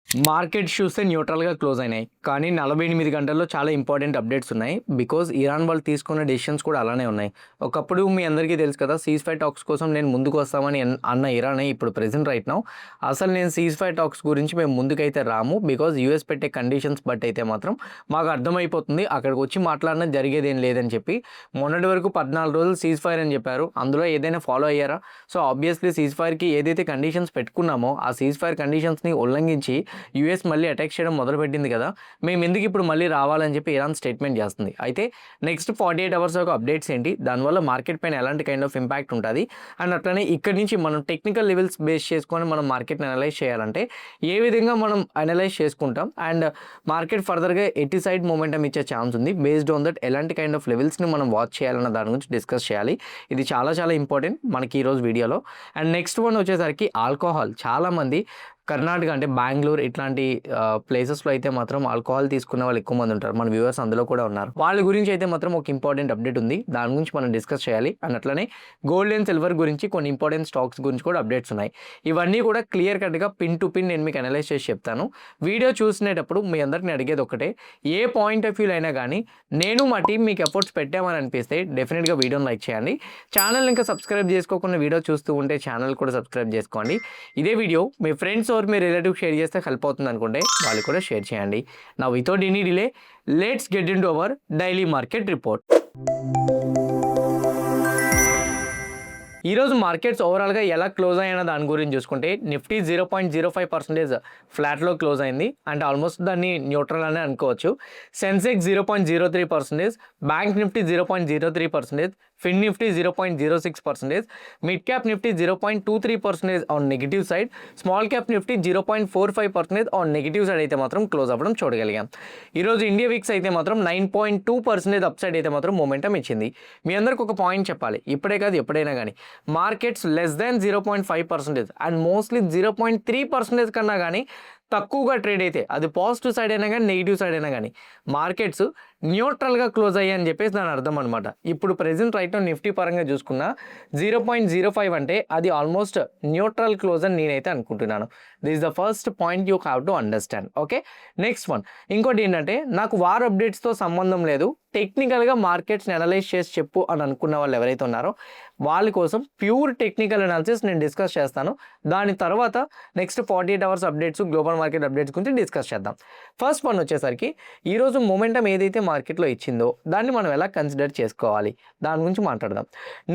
Markets చూస్తే న్యూట్రల్గా close అయినాయి, కానీ 48 గంటల్లో చాలా ఇంపార్టెంట్ అప్డేట్స్ ఉన్నాయి. బికాజ్ ఇరాన్ వాళ్ళు తీసుకున్న డెసిషన్స్ కూడా అలానే ఉన్నాయి. ఒకప్పుడు మీ అందరికీ తెలుసు కదా, సీజ్ ఫైర్ టాక్స్ కోసం నేను ముందుకు వస్తామని అన్న ఇరానే ఇప్పుడు ప్రెసెంట్ రైట్ నౌ అసలు నేను సీజ్ ఫైర్ టాక్స్ గురించి మేము ముందుకైతే రాము. బికాజ్ యూఎస్ పెట్టే కండిషన్స్ బట్టి అయితే మాత్రం మాకు అర్థమైపోతుంది అక్కడికి వచ్చి మాట్లాడడం జరిగేది ఏం లేదని చెప్పి. మొన్నటి వరకు 14 రోజులు సీజ్ ఫైర్ అని చెప్పారు, అందులో ఏదైనా ఫాలో అయ్యారా? సో ఆబ్వియస్లీ సీజ్ ఫైర్కి ఏదైతే కండిషన్స్ పెట్టుకున్నామో ఆ సీజ్ ఫైర్ కండిషన్స్ని ఉల్లంఘించి యూఎస్ మళ్ళీ అటాక్ చేయడం మొదలుపెట్టింది కదా, మేము ఎందుకు ఇప్పుడు మళ్ళీ రావాలని చెప్పి ఇరాన్ స్టేట్మెంట్ చేస్తుంది. అయితే నెక్స్ట్ 48 అవర్స్ ఒక అప్డేట్స్ ఏంటి, దానివల్ల మార్కెట్ పైన ఎలాంటి కైండ్ ఆఫ్ ఇంపాక్ట్ ఉంటుంది అండ్ అట్లనే ఇక్కడ నుంచి మనం టెక్నికల్ లెవెల్స్ బేస్ చేసుకొని మనం మార్కెట్ని అనలైజ్ చేయాలంటే ఏ విధంగా మనం అనలైజ్ చేసుకుంటాం అండ్ మార్కెట్ ఫర్దర్గా ఎట్టి సైడ్ మూమెంటం ఇచ్చే ఛాన్స్ ఉంది, బేస్డ్ ఆన్ దట్ ఎలాంటి కైండ్ ఆఫ్ లెవెల్స్ని మనం వాచ్ చేయాలన్న దాని గురించి డిస్కస్ చేయాలి. ఇది చాలా చాలా ఇంపార్టెంట్ మనకి ఈరోజు వీడియోలో. అండ్ నెక్స్ట్ వన్ వచ్చేసరికి ఆల్కహాల్. చాలామంది కర్ణాటక అంటే బెంగళూరు ఇట్లాంటి ప్లేసెస్లో అయితే మాత్రం ఆల్కహాల్ తీసుకునే వాళ్ళు ఎక్కువ మంది ఉంటారు, మన వ్యూవర్స్ అందులో కూడా ఉన్నారు. వాళ్ళ గురించి అయితే మాత్రం ఒక ఇంపార్టెంట్ అప్డేట్ ఉంది, దాని గురించి మనం డిస్కస్ చేయాలి. అండ్ అట్లనే గోల్డ్ అండ్ సిల్వర్ గురించి కొన్ని ఇంపార్టెంట్ స్టాక్స్ గురించి కూడా అప్డేట్స్ ఉన్నాయి. ఇవన్నీ కూడా క్లియర్ కట్గా పిన్ టు పిన్ నేను మీకు అనలైజ్ చేసి చెప్తాను. వీడియో చూసినప్పుడు మీ అందరిని అడిగేది ఒకటే, ఏ పాయింట్ ఆఫ్ వ్యూలో అయినా కానీ నేను మా టీం మీకు ఎఫర్ట్స్ పెట్టామని అనిపిస్తే డెఫినెట్గా వీడియోని లైక్ చేయండి. ఛానల్ ఇంకా సబ్స్క్రైబ్ చేసుకోకుండా వీడియో చూస్తూ ఉంటే ఛానల్ కూడా సబ్స్క్రైబ్ చేసుకోండి. ఇదే వీడియో మీ ఫ్రెండ్స్ మీ రిలేటివ్ షేర్ చేస్తే హెల్ప్ అవుతుంది అనుకుంటే వాళ్ళు కూడా షేర్ చేయండి. నా without any delay let's get in to our daily market report. ఈరోజు మార్కెట్స్ ఓవరాల్గా ఎలా క్లోజ్ అయ్యాయన్న దాని గురించి చూసుకుంటే నిఫ్టీ 0.05% ఫ్లాట్లో క్లోజ్ అయింది అంటే ఆల్మోస్ట్ దాన్ని న్యూట్రల్ అనే అనుకోవచ్చు. Sensex 0.03%, bank Nifty 0.03%, fin Nifty 0.06%, mid cap Nifty 0.23% on negative side, small cap Nifty 0.45% on negative side అయితే మాత్రం క్లోజ్ అవ్వడం చూడగలిగాం. ఈరోజు ఇండియా విక్స్ అయితే మాత్రం 9.2% అప్ సైడ్ అయితే మాత్రం మొమెంటం ఇచ్చింది. మీ అందరికి ఒక పాయింట్ చెప్పాలి, ఇప్పుడే కాదు ఎప్పుడైనా కానీ markets less than 0.5% and mostly 0.3% కన్నా కానీ తక్కువగా ట్రేడ్ అయితే అది పాజిటివ్ సైడ్ అయినా కానీ నెగిటివ్ సైడ్ అయినా కానీ మార్కెట్స్ న్యూట్రల్గా క్లోజ్ అయ్యాయని చెప్పేసి దాని అర్థం అనమాట. ఇప్పుడు ప్రెసెంట్ రైట్ నిఫ్టీ పరంగా చూసుకున్న 0.05 అంటే అది ఆల్మోస్ట్ న్యూట్రల్ క్లోజ్ అని నేనైతే అనుకుంటున్నాను. This is the first point you have to understand. Okay, next one ఇంకోటి ఏంటంటే, నాకు వార్ అప్డేట్స్తో సంబంధం లేదు, టెక్నికల్గా మార్కెట్స్ని అనలైజ్ చేసి చెప్పు అని అనుకున్న వాళ్ళు ఎవరైతే ఉన్నారో వాళ్ళ కోసం ప్యూర్ టెక్నికల్ అనాలిసిస్ నేను డిస్కస్ చేస్తాను. దాని తర్వాత next 48 hours updates, global market updates గురించి డిస్కస్ చేద్దాం. ఫస్ట్ వన్ వచ్చేసరికి ఈరోజు మొమెంటం ఏదైతే మార్కెట్లో ఇచ్చిందో దాన్ని మనం ఎలా కన్సిడర్ చేసుకోవాలి దాని గురించి మాట్లాడదాం.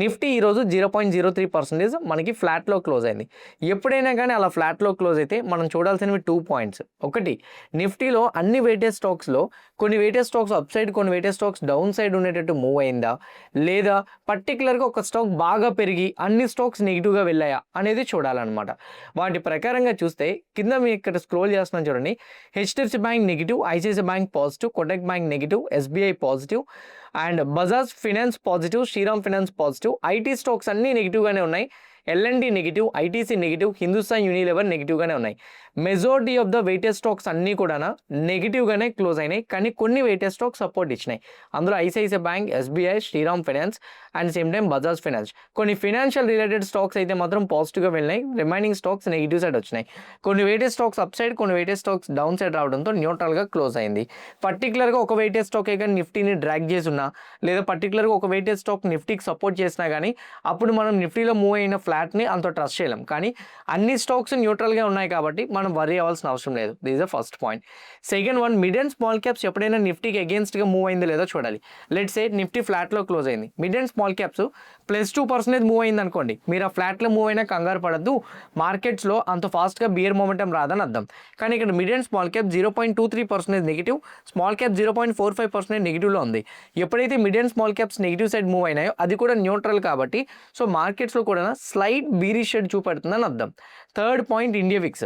నిఫ్టీ ఈరోజు 0.03% మనకి ఫ్లాట్లో క్లోజ్ అయింది. ఎప్పుడైనా కానీ అలా ఫ్లాట్లో క్లోజ్ అయితే మనం చూడాల్సినవి 2 పాయింట్స్. ఒకటి, నిఫ్టీలో అన్ని వెయిటెడ్ స్టాక్స్లో కొన్ని వెయిటెడ్ స్టాక్స్ అప్ సైడ్, కొన్ని వెయిటెడ్ స్టాక్స్ డౌన్ సైడ్ ఉండేటట్టు మూవ్ అయిందా, లేదా పర్టికులర్గా ఒక స్టాక్ బాగా పెరిగి అన్ని స్టాక్స్ నెగిటివ్గా వెళ్ళాయా అనేది చూడాలన్నమాట. వాటి ప్రకారంగా చూస్తే కింద మీకు ఇక్కడ స్క్రోల్ చేస్తున్నాను చూడండి, HDFC bank negative, ICICI bank positive, Kotak bank negative, SBI positive and Bajaj finance positive, Shriram finance positive. IT stocks అన్నీ నెగిటివ్గానే ఉన్నాయి. L and T negative, ITC negative, Hindustan Unilever నెగిటివ్గానే ఉన్నాయి. Majority of the weighted stocks అన్నీ కూడా నెగిటివ్గానే క్లోజ్ అయినాయి, కానీ కొన్ని వెయిటెడ్ స్టాక్స్ సపోర్ట్ ఇచ్చినాయి. అందులో ICICI bank, SBI, Shriram finance and same time Bajaj finance. కొన్ని ఫినాన్షియల్ రిలేటెడ్ స్టాక్స్ అయితే మాత్రం పాజిటివ్గా వెళ్ళినాయి, రిమైనింగ్ స్టాక్స్ నెగిటివ్ సైడ్ వచ్చినాయి. కొన్ని వెయిటెడ్ స్టాక్స్ అప్ సైడ్, కొన్ని వెయిటెడ్ స్టాక్స్ డౌన్ సైడ్ రావడంతో న్యూట్రల్గా క్లోజ్ అయింది. పర్టికులర్గా ఒక వెయిటెడ్ స్టాక్ కానీ నిఫ్టీని డ్రాగ్ చేసి ఉన్నా, లేదా పర్టికులర్గా ఒక వెయిటెడ్ స్టాక్ నిఫ్టీకి సపోర్ట్ చేసినా కానీ అప్పుడు మనం నిఫ్టీలో మూవ్ అయిన ఫ్లాట్ని అంత ట్రస్ట్ చేయలేం. కానీ అన్ని స్టాక్స్ న్యూట్రల్గా ఉన్నాయి కాబట్టి మనం వరీ అవ్వాల్సిన అవసరం లేదు. This is the first point. Second one, mid and small caps ఎప్పుడైనా నిఫ్టీకి అగేన్స్ట్గా మూవ్ అయిందో లేదో చూడాలి. లెట్స్ సే నిఫ్టీ ఫ్లాట్లో క్లోజ్ అయింది, mid and small caps +2% move అయింది అనుకోండి, మీరు ఆ ఫ్లాట్లో మూవ్ అయినా కంగారు పడద్దు, మార్కెట్స్లో అంత ఫాస్ట్గా బియర్ మొమెంటం రాదని అర్థం. కానీ ఇక్కడ mid and small cap 0.23% negative, small cap 0.45% నెగిటివ్లో ఉంది. ఎప్పుడైతే mid and small caps negative side move అయినాయో అది కూడా న్యూట్రల్ కాబట్టి సో మార్కెట్స్లో కూడా స్లైట్ బీరిష్ షేడ్ చూపెడుతుందని అర్థం. Third point, India VIX.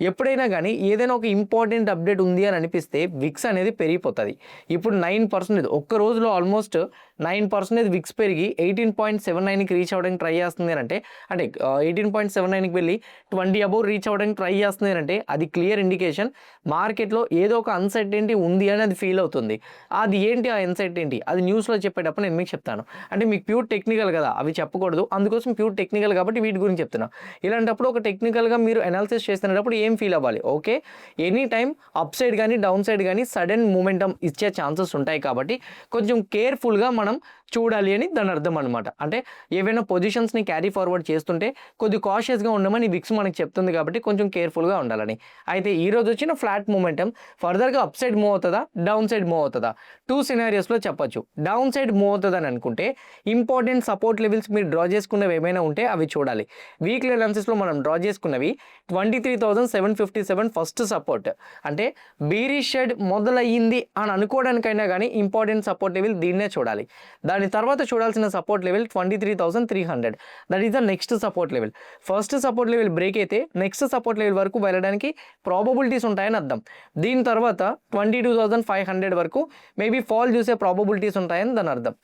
ఎప్పుడైనా కానీ ఏదైనా ఒక ఇంపార్టెంట్ అప్డేట్ ఉంది అని అనిపిస్తే విక్స్ అనేది పెరిగిపోతుంది. ఇప్పుడు 9% ఒక్క రోజులో ఆల్మోస్ట్ 9% విక్స్ పెరిగి 18.79కి రీచ్ అవ్వడానికి ట్రై చేస్తుంది అంటే 18.79కి వెళ్ళి 20 అబౌవ్ రీచ్ అవ్వడానికి ట్రై చేస్తుంది అంటే అది క్లియర్ ఇండికేషన్ మార్కెట్లో ఏదో ఒక అన్సర్టెనిటీ ఉంది అని అది ఫీల్ అవుతుంది. అది ఏంటి ఆ అన్సర్టెనిటీ, అది న్యూస్లో చెప్పేటప్పుడు నేను మీకు చెప్తాను. అంటే మీకు ప్యూర్ టెక్నికల్ కదా, అవి చెప్పకూడదు, అందుకోసం ప్యూర్ టెక్నికల్ కాబట్టి వీటి గురించి చెప్తున్నా. ఇలాంటప్పుడు ఒక టెక్నికల్ టెక్నికల్గా మీరు అనాలిసిస్ చేస్తున్నప్పుడు ఏం ఫీల్ అవ్వాలి, okay any time up side కానీ డౌన్ సైడ్ కానీ సడన్ మూమెంటం ఇచ్చే ఛాన్సెస్ ఉంటాయి కాబట్టి కొంచెం కేర్ఫుల్గా మనం చూడాలి అని దాని అర్థం అనమాట. అంటే ఏవైనా పొజిషన్స్ని క్యారీ ఫార్వర్డ్ చేస్తుంటే కొద్ది కాషియస్గా ఉండమని విక్స్ మనకు చెప్తుంది కాబట్టి కొంచెం కేర్ఫుల్గా ఉండాలని. అయితే ఈరోజు వచ్చిన ఫ్లాట్ మూమెంటం ఫర్దర్గా అప్ సైడ్ మూవ్ అవుతుందా డౌన్ సైడ్ మూవ్ అవుతుందా, 2 సినారియోస్లో చెప్పొచ్చు. డౌన్ సైడ్ మూవ్ అవుతుందని అనుకుంటే ఇంపార్టెంట్ సపోర్ట్ లెవెల్స్ మీరు డ్రా చేసుకున్నవి ఏమైనా ఉంటే అవి చూడాలి. వీక్లీ అనాలిసిస్లో మనం డ్రా చేసుకున్నవి 23,757 ఫస్ట్ సపోర్ట్, అంటే బీరిష్ షెడ్ మొదలయ్యింది అని అనుకోవడానికైనా కానీ ఇంపార్టెంట్ సపోర్ట్ లెవెల్ దీన్నే చూడాలి. దాని తర్వాత చూడాల్సిన support level 23,300, that is the next support level. First support level break అయితే నెక్స్ట్ సపోర్ట్ లెవెల్ వరకు వెళ్ళడానికి ప్రాబబిలిటీస్ ఉంటాయని అర్థం. దీని తర్వాత 22,500 వరకు మేబీ ఫాల్ చూసే ప్రాబబిలిటీస్ ఉంటాయని దాని అర్థం.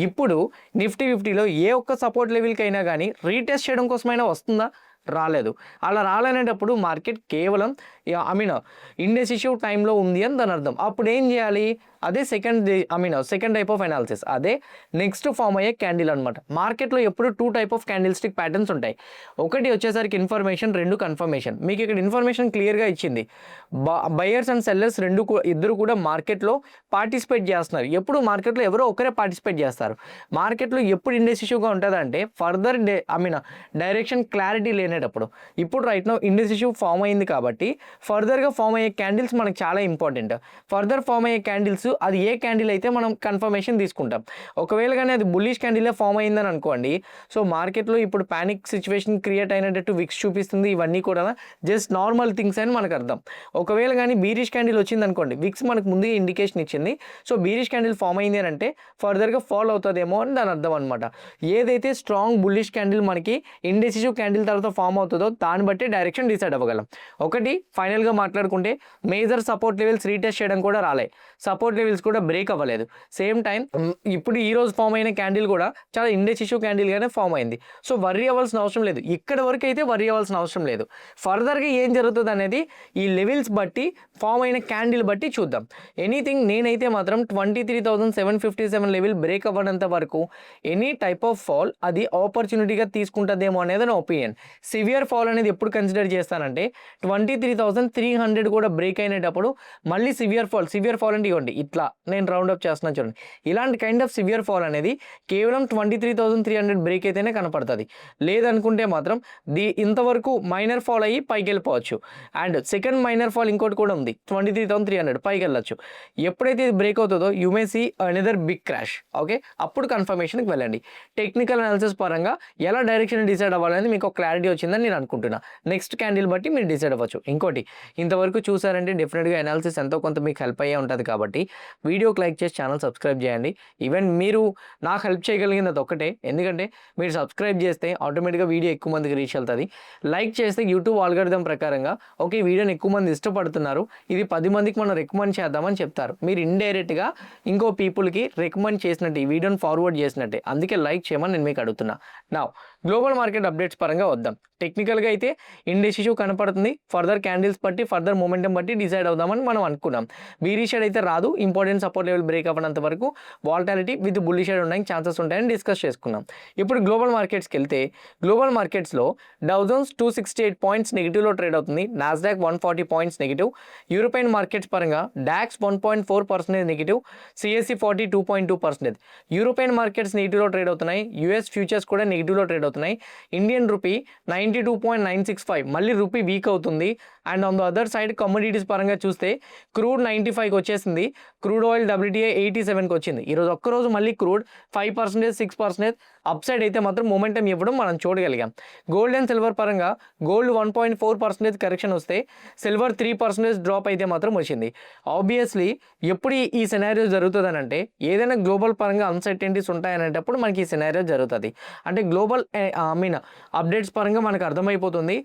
ఇప్పుడు నిఫ్టీ 50లో ఏ ఒక్క సపోర్ట్ లెవెల్కి అయినా కానీ రీటెస్ట్ చేయడం కోసమైనా వస్తుందా, రాలేదు. అలా రాలేనేటప్పుడు మార్కెట్ కేవలం ఇండెసిసివ్ టైంలో ఉంది అని దాని అర్థం. అప్పుడు ఏం చేయాలి, అదే సెకండ్ టైప్ ఆఫ్ అనాలిసిస్, అదే నెక్స్ట్ ఫామ్ అయ్యే క్యాండిల్ అనమాట. మార్కెట్లో ఎప్పుడు 2 type of candle stick patterns ఉంటాయి. ఒకటి వచ్చేసరికి ఇన్ఫర్మేషన్, 2 కన్ఫర్మేషన్. మీకు ఇక్కడ ఇన్ఫర్మేషన్ క్లియర్గా ఇచ్చింది. బయర్స్ అండ్ సెల్లర్స్ ఇద్దరు కూడా మార్కెట్లో పార్టిసిపేట్ చేస్తున్నారు. ఎప్పుడు మార్కెట్లో ఎవరో ఒకరే పార్టిసిపేట్ చేస్తారు. మార్కెట్లో ఎప్పుడు ఇండెసిసివ్గా ఉంటుందంటే ఫర్దర్ డైరెక్షన్ క్లారిటీ లేనేటప్పుడు. ఇప్పుడు రైట్ నౌ ఇండెసిసివ్ ఫామ్ అయింది కాబట్టి ఫర్దర్గా ఫామ్ అయ్యే క్యాండిల్స్ మనకు చాలా ఇంపార్టెంట్. ఫర్దర్ ఫామ్ అయ్యే క్యాండిల్స్ అది ఏ క్యాండిల్ అయితే మనం కన్ఫర్మేషన్ తీసుకుంటాం. ఒకవేళ కానీ అది బుల్లిష్ క్యాండిలే ఫామ్ అయిందని అనుకోండి, సో మార్కెట్లో ఇప్పుడు ప్యానిక్ సిచ్యువేషన్ క్రియేట్ అయినట్టు విక్స్ చూపిస్తుంది. ఇవన్నీ కూడా జస్ట్ నార్మల్ థింగ్స్ అని మనకు అర్థం. ఒకవేళ కానీ బీరిష్ క్యాండిల్ వచ్చింది అనుకోండి, విక్స్ మనకు ముందు ఇండికేషన్ ఇచ్చింది, సో బీరిష్ క్యాండిల్ ఫామ్ అయింది అని అంటే ఫర్దర్గా ఫాలో అవుతుందేమో అని దాని అర్థం అనమాట. ఏదైతే స్ట్రాంగ్ బుల్లిష్ క్యాండిల్ మనకి ఇండెసిసివ్ క్యాండిల్ తర్వాత ఫామ్ అవుతుందో దాన్ని బట్టి డైరెక్షన్ డిసైడ్ అవ్వగలం. ఒకటి ఫైనల్గా మాట్లాడుకుంటే మేజర్ సపోర్ట్ లెవెల్స్ రీటెస్ట్ చేయడం కూడా రాలే, సపోర్ట్ లెవెల్స్ కూడా బ్రేక్ అవ్వలేదు. సేమ్ టైం ఇప్పుడు ఈ రోజు ఫామ్ అయిన క్యాండిల్ కూడా చాలా ఇండెసిసివ్ క్యాండిల్గానే ఫామ్ అయింది. సో వర్రీ అవ్వాల్సిన అవసరం లేదు, ఇక్కడ వరకు అయితే వర్రీ అవ్వాల్సిన అవసరం లేదు. ఫర్దర్గా ఏం జరుగుతుంది అనేది ఈ లెవెల్స్ బట్టి ఫామ్ అయిన క్యాండిల్ బట్టి చూద్దాం. ఎనీథింగ్ నేనైతే మాత్రం 23,757 లెవెల్ బ్రేక్ అవ్వడంత వరకు ఎనీ టైప్ ఆఫ్ ఫాల్ అది ఆపర్చునిటీగా తీసుకుంటుందేమో అనేది నా ఒపీనియన్. సివియర్ ఫాల్ అనేది ఎప్పుడు కన్సిడర్ చేస్తానంటే 23,300 కూడా బ్రేక్ అయినప్పుడు మళ్ళీ సివియర్ ఫాల్ అంటే ఇవ్వండి ఇట్లా నేను రౌండ్ అప్ చేస్తున్నాను చూడండి, ఇలాంటి కైండ్ ఆఫ్ సివియర్ ఫాల్ అనేది కేవలం 23,300 బ్రేక్ అయితేనే కనపడుతుంది. లేదనుకుంటే మాత్రం ఇంతవరకు మైనర్ ఫాల్ అయ్యి పైకి వెళ్ళిపోవచ్చు. అండ్ సెకండ్ మైనర్ ఫాల్ ఇంకోటి కూడా ఉంది, 23,300 పైకి వెళ్ళచ్చు. ఎప్పుడైతే ఇది బ్రేక్ అవుతుందో you may see another big crash. Okay, అప్పుడు కన్ఫర్మేషన్కి వెళ్ళండి. టెక్నికల్ అనాలిసిస్ పరంగా ఎలా డైరెక్షన్ డిసైడ్ అవ్వాలనేది మీకు క్లారిటీ వచ్చిందని నేను అనుకుంటున్నా. నెక్స్ట్ క్యాండిల్ బట్టి మీరు డిసైడ్ అవ్వచ్చు. ఇంకోటి ఇంతవరకు చూసారంటే డెఫినెట్గా అనాలిసిస్ ఎంతో కొంత మీకు హెల్ప్ అయ్యే ఉంటుంది కాబట్టి వీడియోకి లైక్ చేసి ఛానల్ సబ్స్క్రైబ్ చేయండి. ఈవెన్ మీరు నాకు హెల్ప్ చేయగలిగింది అది ఒక్కటే, ఎందుకంటే మీరు సబ్స్క్రైబ్ చేస్తే ఆటోమేటిక్గా వీడియో ఎక్కువ మందికి రీచ్ అవుతుంది. లైక్ చేస్తే యూట్యూబ్ ఆల్గరిథం ప్రకారంగా ఓకే వీడియోని ఎక్కువ మంది ఇష్టపడుతున్నారు, ఇది 10 మందికి మనం రికమెండ్ చేద్దామని చెప్తారు. మీరు ఇండైరెక్ట్గా ఇంకో పీపుల్కి రికమెండ్ చేసినట్టు ఈ వీడియోని ఫార్వర్డ్ చేసినట్టే, అందుకే లైక్ చేయమని నేను మీకు అడుగుతున్నా. నా గ్లోబల్ మార్కెట్ అప్డేట్స్ పరంగా వద్దాం. టెక్నికల్గా అయితే ఇండెసిసివ్ కనపడుతుంది, ఫర్దర్ క్యాండిల్స్ బట్టి ఫర్దర్ మొమెంటం బట్టి డిసైడ్ అవుదామని మనం అనుకున్నాం. బీరిష్ షేడ్ అయితే రాదు, ఇంపార్టెంట్ సపోర్ట్ లెవెల్ బ్రేక్ అవ్వనంత వరకు వాలటాలిటీ విత్ బుల్లిష్ షేడ్ ఉండడానికి ఛాన్సెస్ ఉంటాయని డిస్కస్ చేసుకున్నాం. ఇప్పుడు గ్లోబల్ మార్కెట్స్కి వెళ్తే గ్లోబల్ మార్కెట్స్లో డౌ జోన్స్ 268 పాయింట్స్ నెగిటివ్లో ట్రేడ్ అవుతుంది, Nasdaq 140 points negative. European markets పరంగా DAX 1.4% negative, CSC 40 2.2%. European markets నెగిటివ్లో ట్రేడ్ అవుతున్నాయి, యూఎస్ ఫ్యూచర్స్ కూడా నెగిటివ్లో ట్రేడ్ అవుతున్నాయి. ఇండియన్ రూపీ 92.965 మళ్ళీ రూపీ వీక్ అవుతుంది. And on the other side commodities పరంగా చూస్తే క్రూడ్ 95కి వచ్చేసింది, క్రూడ్ ఆయిల్ WTI 87కి వచ్చింది. ఈరోజు ఒక్కరోజు మళ్ళీ క్రూడ్ 5% 6% అప్ సైడ్ అయితే మాత్రం మొమెంటం ఇవ్వడం మనం చూడగలిగాం. గోల్డ్ అండ్ సిల్వర్ పరంగా గోల్డ్ 1.4% కరెక్షన్ వస్తే సిల్వర్ 3% డ్రాప్ అయితే మాత్రం వచ్చింది. ఆబ్వియస్లీ ఎప్పుడు ఈ సినారియో జరుగుతుంది అంటే ఏదైనా గ్లోబల్ పరంగా అన్సర్టెనిటీస్ ఉంటాయనేటప్పుడు మనకి ఈ సినారియో జరుగుతుంది. అంటే గ్లోబల్ అప్డేట్స్ పరంగా మనకు అర్థమైపోతుంది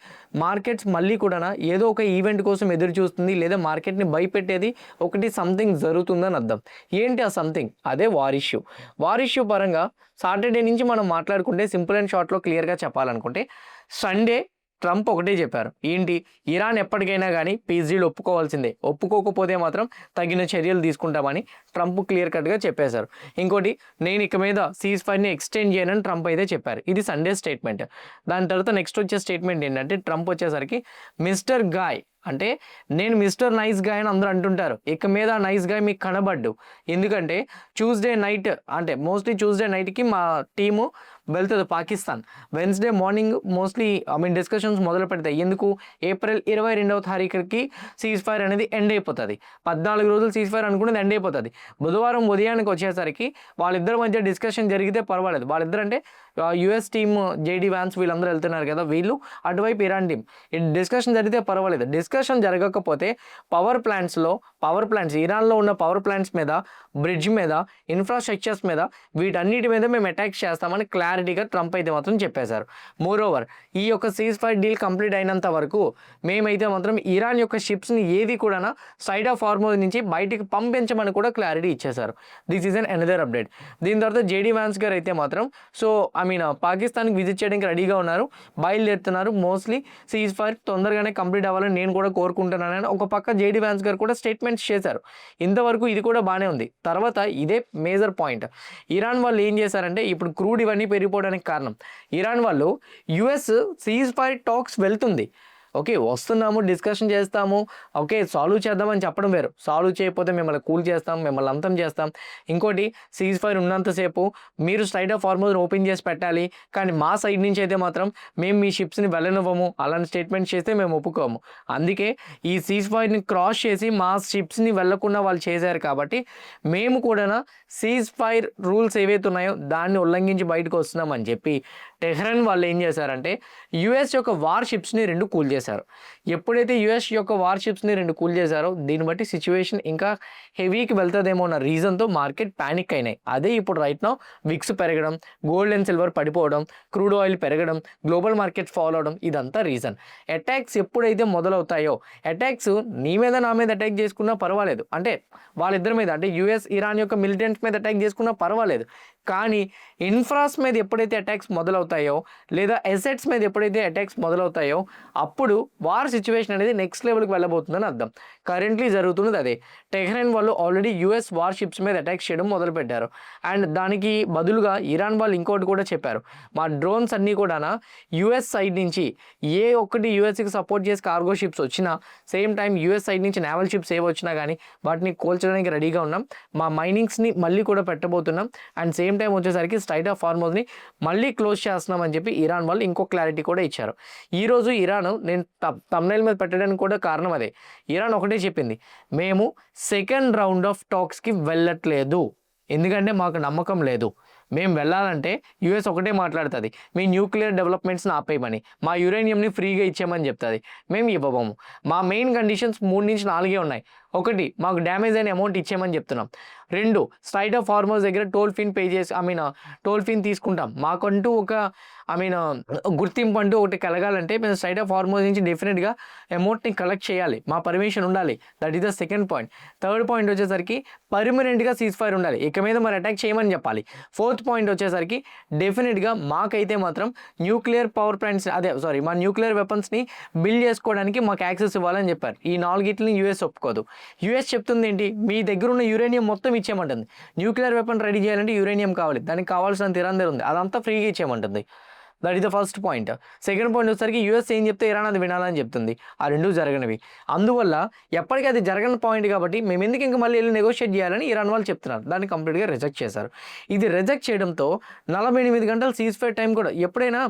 మార్కెట్స్ మళ్ళీ కూడా ఏదో ఒక ఈవెంట్ కోసం ఎదురు చూస్తుంది, లేదా మార్కెట్ని భయపెట్టేది ఒకటి సంథింగ్ జరుగుతుందని అర్థం. ఏంటి ఆ సంథింగ్? అదే వార్ ఇష్యూ పరంగా సాటర్డే నుంచి మనం మాట్లాడుకుంటే సింపుల్ అండ్ షార్ట్లో క్లియర్గా చెప్పాలనుకుంటే సండే ట్రంప్ ఒకటే చెప్పారు, ఏంటి, ఇరాన్ ఎప్పటికైనా కానీ పీస్ డీల్ ఒప్పుకోవాల్సిందే, ఒప్పుకోకపోతే మాత్రం తగిన చర్యలు తీసుకుంటామని ట్రంప్ క్లియర్ కట్గా చెప్పేశారు. ఇంకోటి, నేను ఇక మీద సీజ్ ఫైర్ని ఎక్స్టెండ్ చేయనని ట్రంప్ అయితే చెప్పారు. ఇది సండే స్టేట్మెంట్. దాని తర్వాత నెక్స్ట్ వచ్చే స్టేట్మెంట్ ఏంటంటే ట్రంప్ వచ్చేసరికి మిస్టర్ గాయ్ అంటే నేను మిస్టర్ నైస్ గాయ్ అని అందరూ అంటుంటారు, ఇక మీద నైస్ గాయ్ మీకు కనబడ్డు. ఎందుకంటే ట్యూస్డే నైట్ అంటే మోస్ట్లీ ట్యూస్డే నైట్కి మా టీము వెళ్తుంది Pakistan. Wednesday morning mostly discussions మొదలు పెడతాయి. ఎందుకు, ఏప్రిల్ 22వ తారీఖుకి సీజ్ ఫైర్ అనేది ఎండ్ అయిపోతుంది. 14 రోజులు సీజ్ ఫైర్ అనుకునేది ఎండ్ అయిపోతుంది. బుధవారం ఉదయానికి వచ్చేసరికి వాళ్ళిద్దరి మధ్య డిస్కషన్ జరిగితే పర్వాలేదు. వాళ్ళిద్దరు అంటే యుఎస్ టీమ్ జేడీ వ్యాన్స్ వీళ్ళందరూ వెళ్తున్నారు కదా, వీళ్ళు అటువైపు ఇరాన్ టీం, డిస్కషన్ జరిగితే పర్వాలేదు. డిస్కషన్ జరగకపోతే పవర్ ప్లాంట్స్ ఇరాన్లో ఉన్న పవర్ ప్లాంట్స్ మీద, బ్రిడ్జ్ మీద, ఇన్ఫ్రాస్ట్రక్చర్స్ మీద, వీటన్నిటి మీద మేము అటాక్స్ చేస్తామని క్లారిటీగా ట్రంప్ అయితే మాత్రం చెప్పేశారు. మోరోవర్ ఈ యొక్క సీజ్ ఫైర్ డీల్ కంప్లీట్ అయినంత వరకు మేమైతే మాత్రం ఇరాన్ యొక్క షిప్స్ని ఏది కూడా సైడ్ ఆఫ్ హార్మోజ్ నుంచి బయటికి పంపించమని కూడా క్లారిటీ ఇచ్చేశారు. This is an another update. దీని తర్వాత జేడీ వ్యాన్స్ గారు అయితే మాత్రం పాకిస్తాన్కి విజిట్ చేయడానికి రెడీగా ఉన్నారు, బయలుదేరుతున్నారు. మోస్ట్లీ సీజ్ ఫైర్ తొందరగానే కంప్లీట్ అవ్వాలని నేను కూడా కోరుకుంటున్నానని ఒక పక్క జేడీ వ్యాన్స్ గారు కూడా స్టేట్మెంట్స్ చేశారు. ఇంతవరకు ఇది కూడా బాగానే ఉంది. తర్వాత ఇదే మేజర్ పాయింట్, ఇరాన్ వాళ్ళు ఏం చేశారంటే ఇప్పుడు క్రూడ్ ఇవన్నీ పెరిగిపోవడానికి కారణం, ఇరాన్ వాళ్ళు యుఎస్ సీజ్ ఫైర్ టాక్స్ వెళ్తుంది, ఓకే వస్తున్నాము, డిస్కషన్ చేస్తాము, ఓకే సాల్వ్ చేద్దామని చెప్పడం వేరు. సాల్వ్ చేయకపోతే మిమ్మల్ని కూల్ చేస్తాం, మిమ్మల్ని అంతం చేస్తాం. ఇంకోటి, సీజ్ ఫైర్ ఉన్నంతసేపు మీరు స్ట్రైట్ ఆఫ్ హార్మోజ్ ఓపెన్ చేసి పెట్టాలి, కానీ మా సైడ్ నుంచి అయితే మాత్రం మేము మీ షిప్స్ని వెళ్ళనివ్వము, అలాంటి స్టేట్మెంట్ చేస్తే మేము ఒప్పుకోము. అందుకే ఈ సీజ్ ఫైర్ని క్రాస్ చేసి మా షిప్స్ని వెళ్లకుండా వాళ్ళు చేశారు. కాబట్టి మేము కూడా సీజ్ ఫైర్ రూల్స్ ఏవైతే ఉన్నాయో దాన్ని ఉల్లంఘించి బయటకు వస్తున్నామని చెప్పి టెహ్రాన్ వాళ్ళు ఏం చేశారంటే యుఎస్ యొక్క వార్ షిప్స్ని 2 కూల్ చేశారు. ఎప్పుడైతే యుఎస్ యొక్క వార్ షిప్స్ని 2 కూల్ చేశారో దీన్ని బట్టి సిచ్యువేషన్ ఇంకా హెవీకి వెళ్తుందేమో అన్న రీజన్తో మార్కెట్ ప్యానిక్ అయినాయి. అదే ఇప్పుడు రైట్ నౌ విక్స్ పెరగడం, గోల్డ్ అండ్ సిల్వర్ పడిపోవడం, క్రూడ్ ఆయిల్ పెరగడం, గ్లోబల్ మార్కెట్ ఫాలో అవడం, ఇదంతా రీజన్. అటాక్స్ ఎప్పుడైతే మొదలవుతాయో, అటాక్స్ నీ మీద నా మీద అటాక్ చేసుకున్నా పర్వాలేదు, అంటే వాళ్ళిద్దరి మీద అంటే యుఎస్ ఇరాన్ యొక్క మిలిటెంట్స్ మీద అటాక్ చేసుకున్నా పర్వాలేదు, కానీ ఇన్ఫ్రాస్ మీద ఎప్పుడైతే అటాక్స్ మొదలవుతాయో లేదా ఎసెట్స్ మీద ఎప్పుడైతే అటాక్స్ మొదలవుతాయో అప్పుడు వార్ సిచ్యువేషన్ అనేది నెక్స్ట్ లెవెల్కి వెళ్ళబోతుందని అర్థం. కరెంట్లీ జరుగుతున్నది అదే. టెహ్రాన్ వాళ్ళు ఆల్రెడీ యుఎస్ వార్ షిప్స్ మీద అటాక్ చేయడం మొదలుపెట్టారు. అండ్ దానికి బదులుగా ఇరాన్ వాళ్ళు ఇంకోటి కూడా చెప్పారు, మా డ్రోన్స్ అన్నీ కూడా యుఎస్ సైడ్ నుంచి ఏ ఒక్కటి యుఎస్కి సపోర్ట్ చేసి కార్గో షిప్స్ వచ్చినా, సేమ్ టైం యుఎస్ సైడ్ నుంచి నేవల్ షిప్స్ ఏ వచ్చినా కానీ వాటిని కోల్చడానికి రెడీగా ఉన్నాం, మా మైనింగ్స్ని మళ్ళీ కూడా పెట్టబోతున్నాం, అండ్ సేమ్ టైం వచ్చేసరికి స్ట్రైట్ ఆఫ్ హార్మోజ్ని మళ్ళీ క్లోజ్ చేస్తున్నామని చెప్పి ఇరాన్ వాళ్ళు ఇంకో క్లారిటీ కూడా ఇచ్చారు. ఈరోజు ఇరాన్ నేను తమ్నైల్ మీద పెట్టడానికి కూడా కారణం అదే. ఇరాన్ ఒకటే చెప్పింది, మేము సెకండ్ రౌండ్ ఆఫ్ టాక్స్కి వెళ్ళట్లేదు, ఎందుకంటే మాకు నమ్మకం లేదు. మేము వెళ్ళాలంటే యుఎస్ ఒకటే మాట్లాడుతుంది, మీ న్యూక్లియర్ డెవలప్మెంట్స్ని ఆపేయమని, మా యురేనియంని ఫ్రీగా ఇచ్చేయమని చెప్తుంది. మేము ఇవ్వబోము. మా మెయిన్ కండిషన్స్ 3 నుంచి 4 ఉన్నాయి. 1, మాకు డ్యామేజ్ అయిన అమౌంట్ ఇచ్చేయమని చెప్తున్నాం. 2, స్ట్రైట్ ఆఫ్ హార్మోజ్ దగ్గర టోల్ ఫీని పే చేసి టోల్ ఫీని తీసుకుంటాం. మాకంటూ ఒక గుర్తింపు అంటూ ఒకటి కలగాలంటే మేము స్ట్రైట్ ఆఫ్ హార్మోజ్ నుంచి డెఫినెట్గా అమౌంట్ని కలెక్ట్ చేయాలి, మా పర్మిషన్ ఉండాలి. That is the second point. Third point వచ్చేసరికి పర్మనెంట్గా సీజ్ ఫైర్ ఉండాలి, ఇక మీద మరి అటాక్ చేయమని చెప్పాలి. ఫోర్త్ పాయింట్ వచ్చేసరికి డెఫినెట్గా మాకైతే మాత్రం న్యూక్లియర్ పవర్ ప్లాంట్స్ మా న్యూక్లియర్ వెపన్స్ని బిల్డ్ చేసుకోవడానికి మాకు యాక్సెస్ ఇవ్వాలని చెప్పారు. ఈ 4 యూఎస్ ఒప్పుకోదు. యూఎస్ చెప్తుంది ఏంటి, మీ దగ్గర ఉన్న యురేనియం మొత్తం ఇచ్చేయమంటుంది. న్యూక్లియర్ వెపన్ రెడీ చేయాలంటే యురేనియం కావాలి, దానికి కావాల్సినంత ఇరాన్ దగ్గర ఉంది, అదంతా ఫ్రీగా ఇచ్చేయమంటుంది. That is the first point. Second point వచ్చేసరికి యూఎస్ ఏం చెప్తే ఇరాన్ అది వినాలని చెప్తుంది. ఆ 2 జరగనివి. అందువల్ల ఎప్పటికీ అది జరగని పాయింట్ కాబట్టి మేము ఎందుకు ఇంకా మళ్ళీ వెళ్ళి నెగోషియేట్ చేయాలని ఇరాన్ వాళ్ళు చెప్తున్నారు. దాన్ని కంప్లీట్గా రిజెక్ట్ చేశారు. ఇది రిజెక్ట్ చేయడంతో 48 గంటలు సీజ్ ఫైర్ టైం కూడా, ఎప్పుడైనా